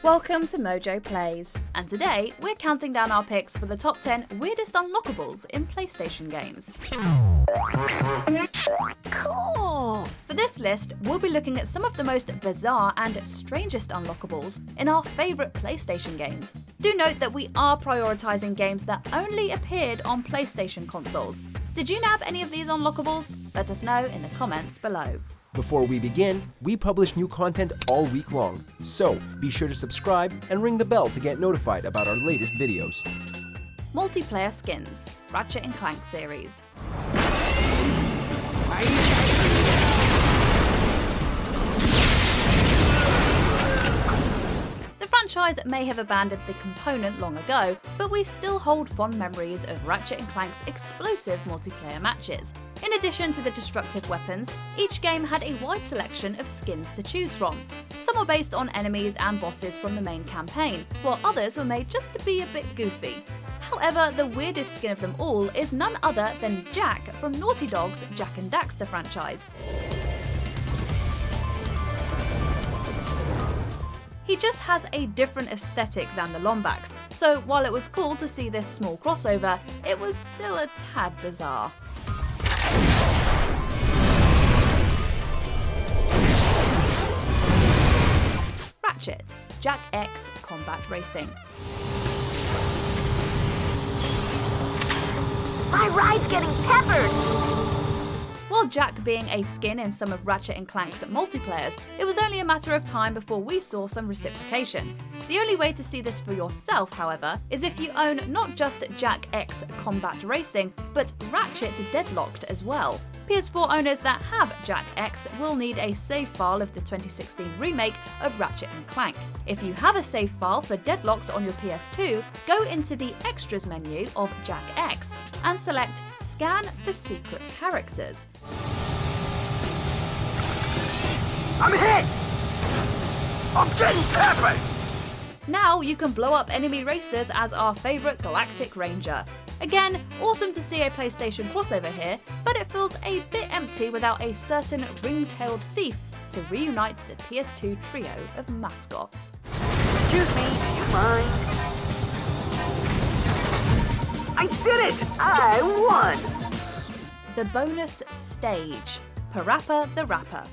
Welcome to Mojo Plays, and today we're counting down our picks for the top 10 weirdest unlockables in PlayStation games. Cool! For this list, we'll be looking at some of the most bizarre and strangest unlockables in our favourite PlayStation games. Do note that we are prioritising games that only appeared on PlayStation consoles. Did you nab any of these unlockables? Let us know in the comments below. Before we begin, we publish new content all week long, so be sure to subscribe and ring the bell to get notified about our latest videos. Multiplayer skins, Ratchet & Clank series. The franchise may have abandoned the component long ago, but we still hold fond memories of Ratchet & Clank's explosive multiplayer matches. In addition to the destructive weapons, each game had a wide selection of skins to choose from. Some were based on enemies and bosses from the main campaign, while others were made just to be a bit goofy. However, the weirdest skin of them all is none other than Jack from Naughty Dog's Jak and Daxter franchise. He just has a different aesthetic than the Lombax, so while it was cool to see this small crossover, it was still a tad bizarre. Ratchet, Jak X Combat Racing. My ride's getting peppered! While Jak being a skin in some of Ratchet & Clank's multiplayers, it was only a matter of time before we saw some reciprocation. The only way to see this for yourself, however, is if you own not just Jak X Combat Racing, but Ratchet Deadlocked as well. PS4 owners that have Jak X will need a save file of the 2016 remake of Ratchet & Clank. If you have a save file for Deadlocked on your PS2, go into the Extras menu of Jak X and select Scan for Secret Characters. I'm hit! I'm getting peppered! Now you can blow up enemy racers as our favourite Galactic Ranger. Again, awesome to see a PlayStation crossover here, but it feels a bit empty without a certain ring-tailed thief to reunite the PS2 trio of mascots. Excuse me, do you mind? I did it! I won! The bonus stage, Parappa the Rapper.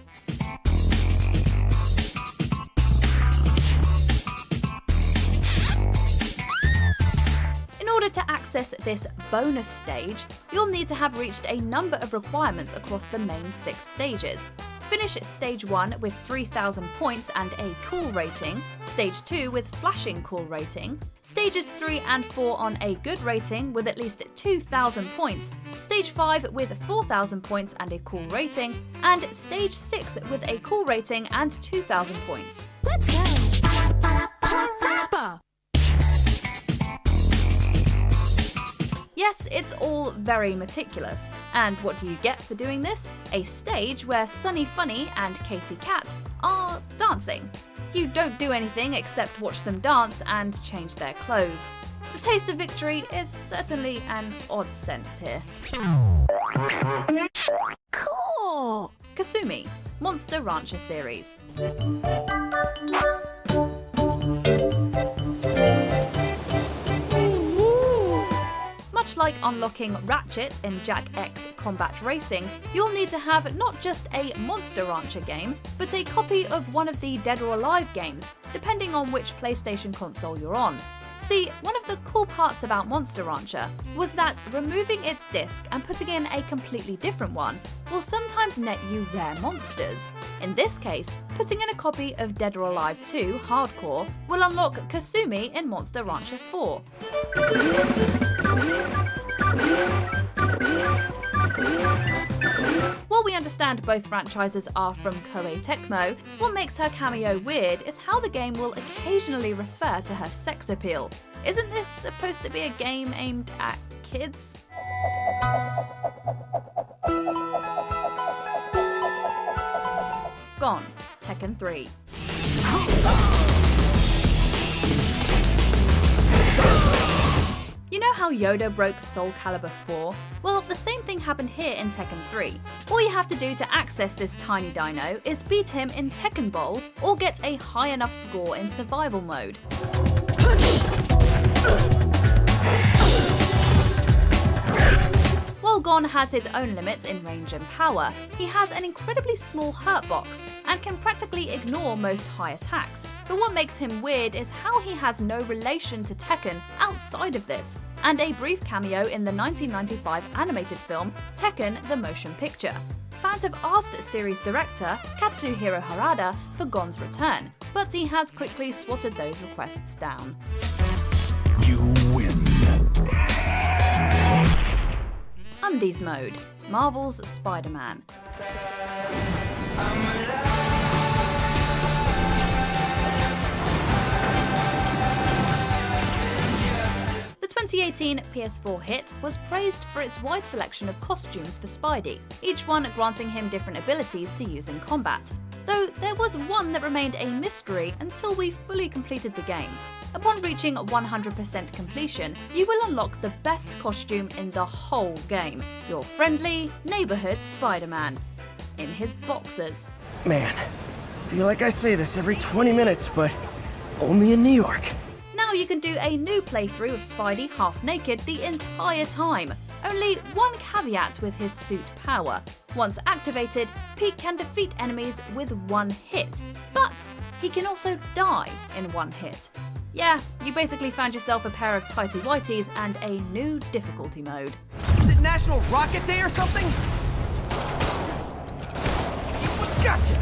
In order to access this bonus stage, you'll need to have reached a number of requirements across the main 6 stages. Finish Stage 1 with 3,000 points and a cool rating, Stage 2 with flashing cool rating, Stages 3 and 4 on a good rating with at least 2,000 points, Stage 5 with 4,000 points and a cool rating, and Stage 6 with a cool rating and 2,000 points. Let's go! Yes, it's all very meticulous. And what do you get for doing this? A stage where Sunny Funny and Katy Cat are dancing. You don't do anything except watch them dance and change their clothes. The taste of victory is certainly an odd sense here. Cool! Kasumi, Monster Rancher series. Much like unlocking Ratchet in Jak X Combat Racing, you'll need to have not just a Monster Rancher game, but a copy of one of the Dead or Alive games, depending on which PlayStation console you're on. See, one of the cool parts about Monster Rancher was that removing its disc and putting in a completely different one will sometimes net you rare monsters. In this case, putting in a copy of Dead or Alive 2 Hardcore will unlock Kasumi in Monster Rancher 4. While we understand both franchises are from Koei Tecmo, what makes her cameo weird is how the game will occasionally refer to her sex appeal. Isn't this supposed to be a game aimed at kids? Gone, Tekken 3. You know how Yoda broke Soul Calibur 4? Well, the same thing happened here in Tekken 3. All you have to do to access this tiny dino is beat him in Tekken Bowl or get a high enough score in survival mode. While Gon has his own limits in range and power, he has an incredibly small hurt box and can practically ignore most high attacks. But what makes him weird is how he has no relation to Tekken outside of this, and a brief cameo in the 1995 animated film Tekken the Motion Picture. Fans have asked series director Katsuhiro Harada for Gon's return, but he has quickly swatted those requests down. You win. Undies Mode, Marvel's Spider-Man. The 2018 PS4 hit was praised for its wide selection of costumes for Spidey, each one granting him different abilities to use in combat. Though there was one that remained a mystery until we fully completed the game. Upon reaching 100% completion, you will unlock the best costume in the whole game, your friendly neighborhood Spider-Man, in his boxers. Man, feel like I say this every 20 minutes, but only in New York. Now you can do a new playthrough of Spidey half naked the entire time. Only one caveat with his suit power. Once activated, Pete can defeat enemies with one hit, but he can also die in one hit. Yeah, you basically found yourself a pair of tighty whities and a new difficulty mode. Is it National Rocket Day or something? Gotcha!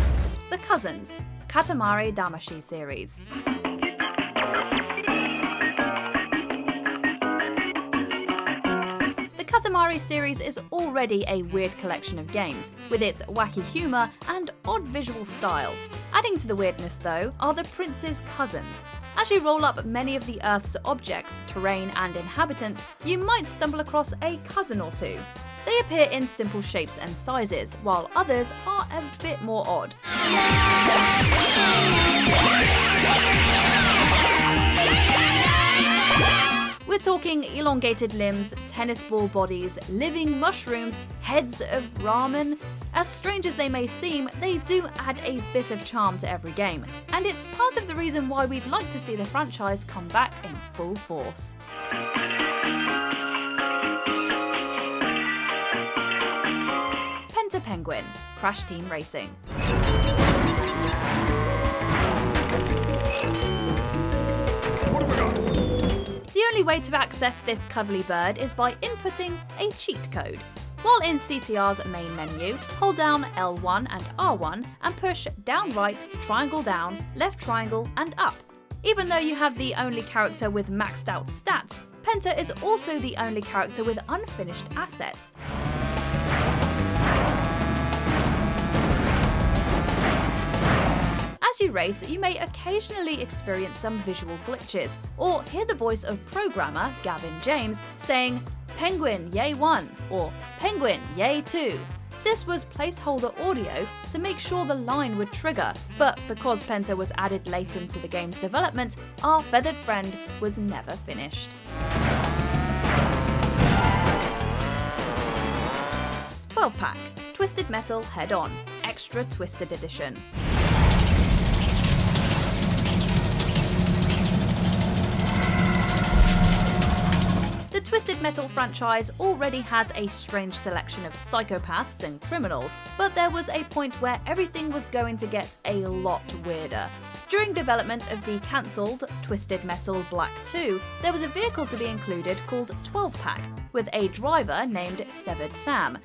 The Cousins, Katamari Damacy series. The Katamari series is already a weird collection of games, with its wacky humour and odd visual style. Adding to the weirdness, though, are the Prince's cousins. As you roll up many of the Earth's objects, terrain and inhabitants, you might stumble across a cousin or two. They appear in simple shapes and sizes, while others are a bit more odd. We're talking elongated limbs, tennis ball bodies, living mushrooms, heads of ramen. As strange as they may seem, they do add a bit of charm to every game, and it's part of the reason why we'd like to see the franchise come back in full force. Penta Penguin, Crash Team Racing. The only way to access this cuddly bird is by inputting a cheat code. While in CTR's main menu, hold down L1 and R1 and push down right, triangle down, left triangle and up. Even though you have the only character with maxed out stats, Penta is also the only character with unfinished assets. As you race, you may occasionally experience some visual glitches, or hear the voice of programmer Gavin James saying, "Penguin, yay 1," or "Penguin, yay 2." This was placeholder audio to make sure the line would trigger, but because Penta was added late into the game's development, our feathered friend was never finished. 12-pack, Twisted Metal Head-On, Extra Twisted Edition. The Twisted Metal franchise already has a strange selection of psychopaths and criminals, but there was a point where everything was going to get a lot weirder. During development of the cancelled Twisted Metal Black 2, there was a vehicle to be included called 12-pack, with a driver named Severed Sam.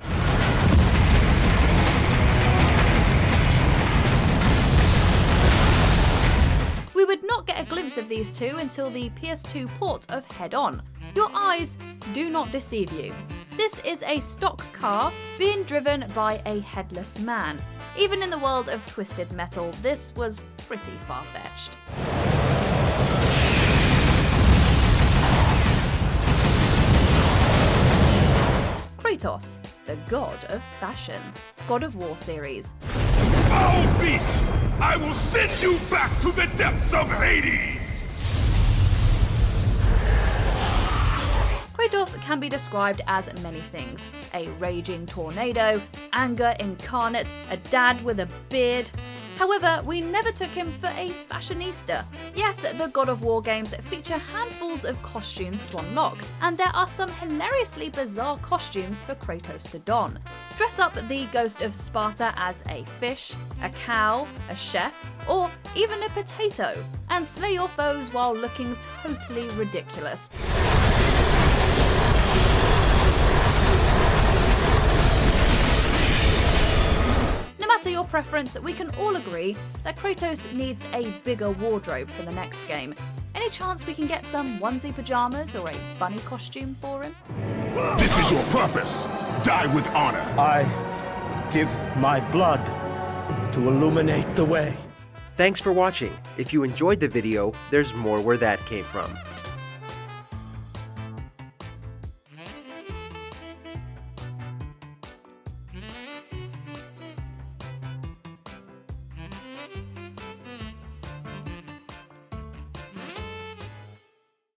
We would not get a glimpse of these two until the PS2 port of Head On. Your eyes do not deceive you. This is a stock car being driven by a headless man. Even in the world of Twisted Metal, this was pretty far-fetched. Kratos, the god of fashion. God of War series. Foul beast! I will send you back to the depths of Hades! Kratos can be described as many things: a raging tornado, anger incarnate, a dad with a beard. However, we never took him for a fashionista. Yes, the God of War games feature handfuls of costumes to unlock, and there are some hilariously bizarre costumes for Kratos to don. Dress up the Ghost of Sparta as a fish, a cow, a chef, or even a potato, and slay your foes while looking totally ridiculous. No matter your preference, we can all agree that Kratos needs a bigger wardrobe for the next game. Any chance we can get some onesie pajamas or a bunny costume for him? This is your purpose. Die with honor. I give my blood to illuminate the way. Thanks for watching. If you enjoyed the video, there's more where that came from.